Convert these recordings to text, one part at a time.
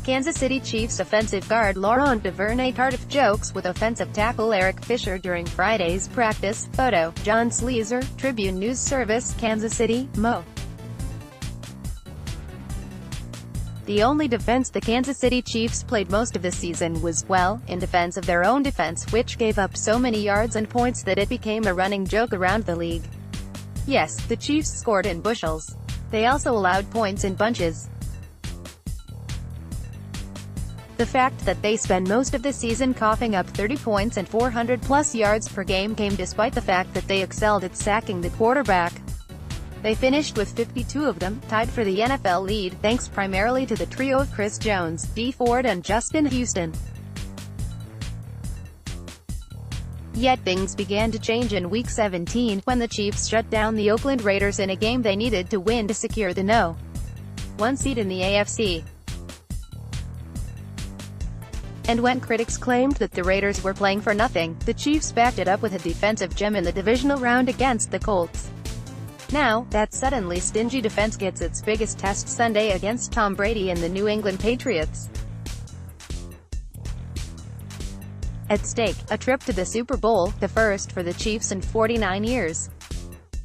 Kansas City Chiefs offensive guard Laurent Duvernay-Tardif jokes with offensive tackle Eric Fisher during Friday's practice. Photo, John Sleezer, Tribune News Service, Kansas City, Mo. The only defense the Kansas City Chiefs played most of the season was, well, in defense of their own defense, which gave up so many yards and points that it became a running joke around the league. Yes, the Chiefs scored in bushels. They also allowed points in bunches. The fact that they spend most of the season coughing up 30 points and 400-plus yards per game came despite the fact that they excelled at sacking the quarterback. They finished with 52 of them, tied for the NFL lead, thanks primarily to the trio of Chris Jones, Dee Ford and Justin Houston. Yet things began to change in Week 17, when the Chiefs shut down the Oakland Raiders in a game they needed to win to secure the No. 1 seed in the AFC. And when critics claimed that the Raiders were playing for nothing, the Chiefs backed it up with a defensive gem in the divisional round against the Colts. Now, that suddenly stingy defense gets its biggest test Sunday against Tom Brady and the New England Patriots. At stake, a trip to the Super Bowl, the first for the Chiefs in 49 years.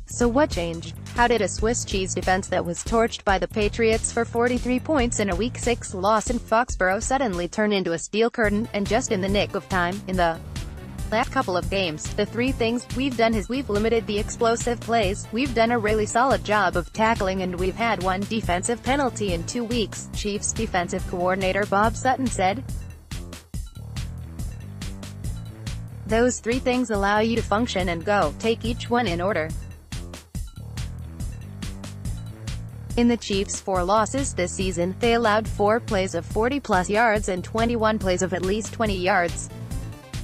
So what changed? How did a Swiss cheese defense that was torched by the Patriots for 43 points in a Week 6 loss in Foxborough suddenly turn into a steel curtain, and just in the nick of time, in the last couple of games? The three things we've done is we've limited the explosive plays, we've done a really solid job of tackling, and we've had one defensive penalty in 2 weeks, Chiefs defensive coordinator Bob Sutton said. Those three things allow you to function and go. Take each one in order. In the Chiefs' 4 losses this season, they allowed 4 plays of 40-plus yards and 21 plays of at least 20 yards.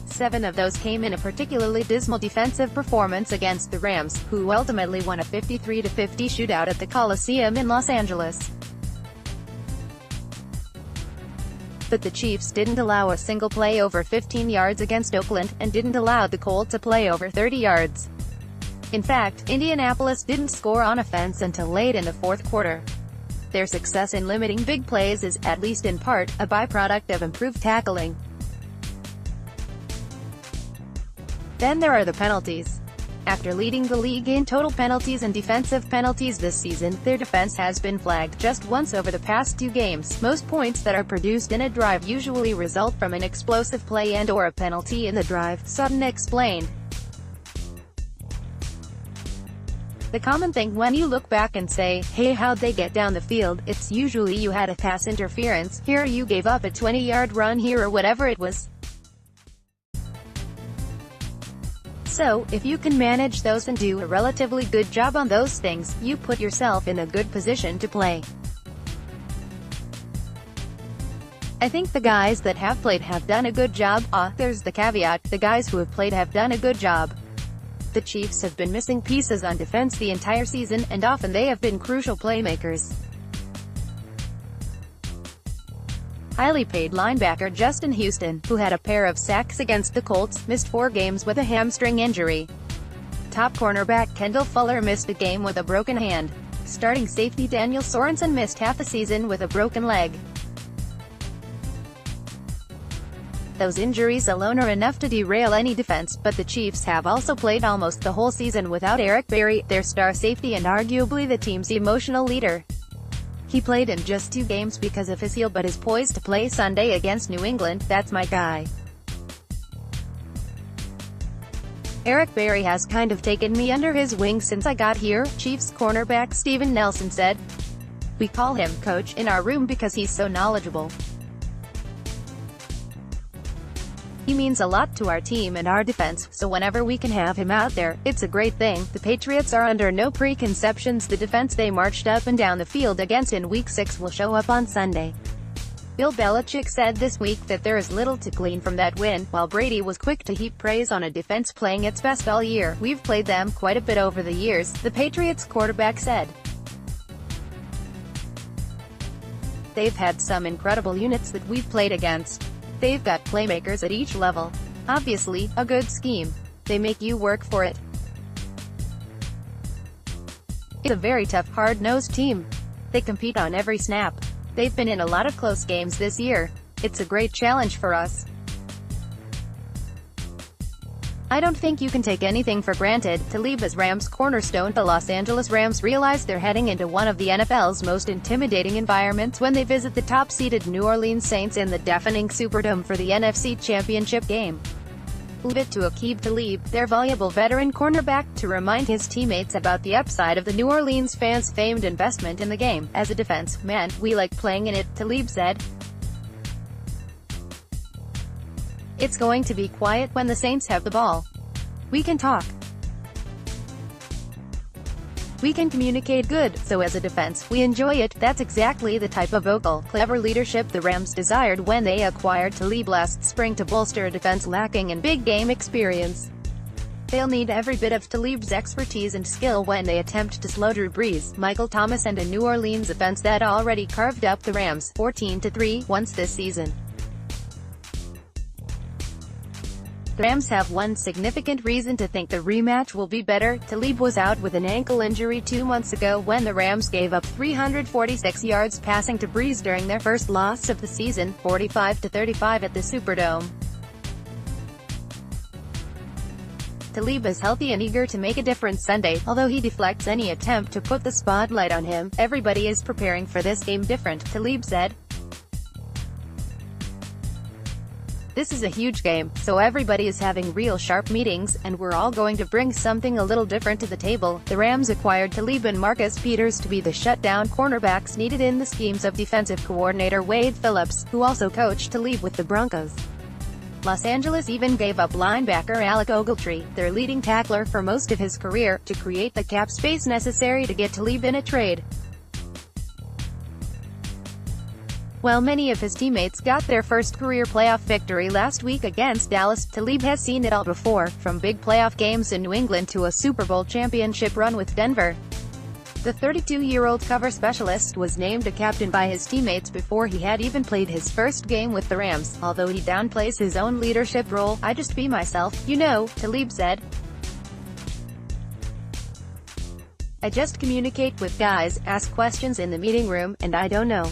7 of those came in a particularly dismal defensive performance against the Rams, who ultimately won a 53-50 shootout at the Coliseum in Los Angeles. But the Chiefs didn't allow a single play over 15 yards against Oakland, and didn't allow the Colts a play over 30 yards. In fact, Indianapolis didn't score on offense until late in the fourth quarter. Their success in limiting big plays is, at least in part, a byproduct of improved tackling. Then there are the penalties. After leading the league in total penalties and defensive penalties this season, their defense has been flagged just once over the past 2 games. Most points that are produced in a drive usually result from an explosive play and/or a penalty in the drive, Sutton explained. The common thing when you look back and say, hey, how'd they get down the field, it's usually you had a pass interference, here you gave up a 20-yard run here or whatever it was. So, if you can manage those and do a relatively good job on those things, you put yourself in a good position to play. I think the guys that have played have done a good job. There's the caveat, the guys who have played have done a good job. The Chiefs have been missing pieces on defense the entire season, and often they have been crucial playmakers. Highly paid linebacker Justin Houston, who had a pair of sacks against the Colts, missed 4 games with a hamstring injury. Top cornerback Kendall Fuller missed a game with a broken hand. Starting safety Daniel Sorensen missed half the season with a broken leg. Those injuries alone are enough to derail any defense, but the Chiefs have also played almost the whole season without Eric Berry, their star safety and arguably the team's emotional leader. He played in just 2 games because of his heel but is poised to play Sunday against New England. That's my guy. Eric Berry has kind of taken me under his wing since I got here, Chiefs cornerback Steven Nelson said. We call him Coach in our room because he's so knowledgeable. He means a lot to our team and our defense, so whenever we can have him out there, it's a great thing. The Patriots are under no preconceptions. The defense they marched up and down the field against in Week 6 will show up on Sunday. Bill Belichick said this week that there is little to glean from that win, while Brady was quick to heap praise on a defense playing its best all year. We've played them quite a bit over the years, the Patriots quarterback said. They've had some incredible units that we've played against. They've got playmakers at each level. Obviously, a good scheme. They make you work for it. It's a very tough, hard-nosed team. They compete on every snap. They've been in a lot of close games this year. It's a great challenge for us. I don't think you can take anything for granted. Talib is Rams cornerstone. The Los Angeles Rams realize they're heading into one of the NFL's most intimidating environments when they visit the top-seeded New Orleans Saints in the deafening Superdome for the NFC Championship game. Leave it to Aqib Talib, their voluble veteran cornerback, to remind his teammates about the upside of the New Orleans fans' famed investment in the game. As a defense, man, we like playing in it, Talib said. It's going to be quiet when the Saints have the ball. We can talk. We can communicate good, so as a defense, we enjoy it. That's exactly the type of vocal, clever leadership the Rams desired when they acquired Talib last spring to bolster a defense lacking in big game experience. They'll need every bit of Talib's expertise and skill when they attempt to slow Drew Brees, Michael Thomas and a New Orleans offense that already carved up the Rams 14-3 once this season. The Rams have one significant reason to think the rematch will be better. Talib was out with an ankle injury 2 months ago when the Rams gave up 346 yards passing to Brees during their first loss of the season, 45-35 at the Superdome. Talib is healthy and eager to make a difference Sunday, although he deflects any attempt to put the spotlight on him. Everybody is preparing for this game different, Talib said. This is a huge game, so everybody is having real sharp meetings, and we're all going to bring something a little different to the table. The Rams acquired Talib and Marcus Peters to be the shutdown cornerbacks needed in the schemes of defensive coordinator Wade Phillips, who also coached Talib with the Broncos. Los Angeles even gave up linebacker Alec Ogletree, their leading tackler for most of his career, to create the cap space necessary to get Talib in a trade. While many of his teammates got their first career playoff victory last week against Dallas, Talib has seen it all before, from big playoff games in New England to a Super Bowl championship run with Denver. The 32-year-old cover specialist was named a captain by his teammates before he had even played his first game with the Rams. Although he downplays his own leadership role, "I just be myself, you know," Talib said. "I just communicate with guys, ask questions in the meeting room, and I don't know.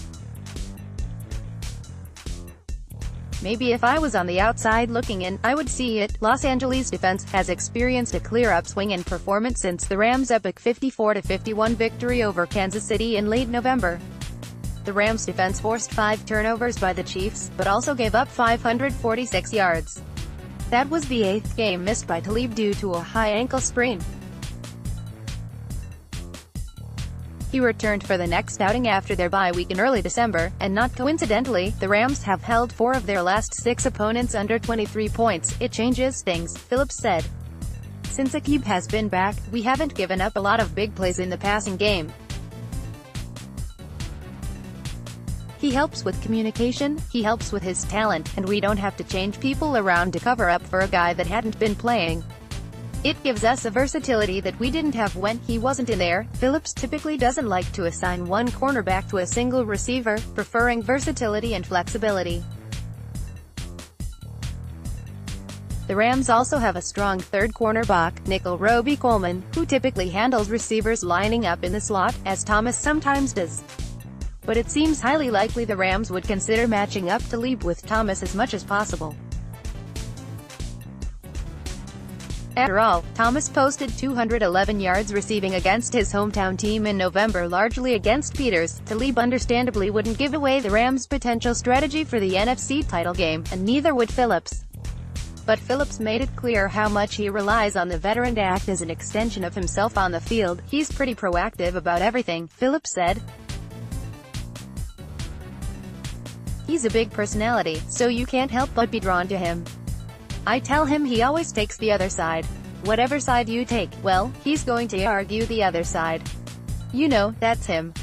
Maybe if I was on the outside looking in, I would see it." Los Angeles defense has experienced a clear upswing in performance since the Rams' epic 54-51 victory over Kansas City in late November. The Rams' defense forced 5 turnovers by the Chiefs, but also gave up 546 yards. That was the 8th game missed by Talib due to a high ankle sprain. He returned for the next outing after their bye week in early December, and not coincidentally, the Rams have held 4 of their last 6 opponents under 23 points. "It changes things," Phillips said. "Since Aqib has been back, we haven't given up a lot of big plays in the passing game. He helps with communication, he helps with his talent, and we don't have to change people around to cover up for a guy that hadn't been playing. It gives us a versatility that we didn't have when he wasn't in there." Phillips typically doesn't like to assign one cornerback to a single receiver, preferring versatility and flexibility. The Rams also have a strong third cornerback, nickel Roby Coleman, who typically handles receivers lining up in the slot, as Thomas sometimes does. But it seems highly likely the Rams would consider matching up Talib with Thomas as much as possible. After all, Thomas posted 211 yards receiving against his hometown team in November, largely against Peters. Talib understandably wouldn't give away the Rams' potential strategy for the NFC title game, and neither would Phillips. But Phillips made it clear how much he relies on the veteran to act as an extension of himself on the field. "He's pretty proactive about everything," Phillips said. "He's a big personality, so you can't help but be drawn to him. I tell him he always takes the other side. Whatever side you take, well, he's going to argue the other side. You know, that's him.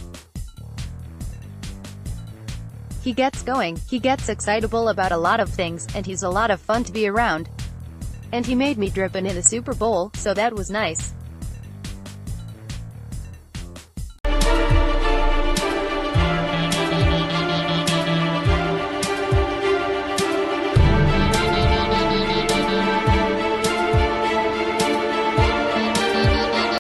He gets going, he gets excitable about a lot of things, and he's a lot of fun to be around. And he made me drippin' in the Super Bowl, so that was nice."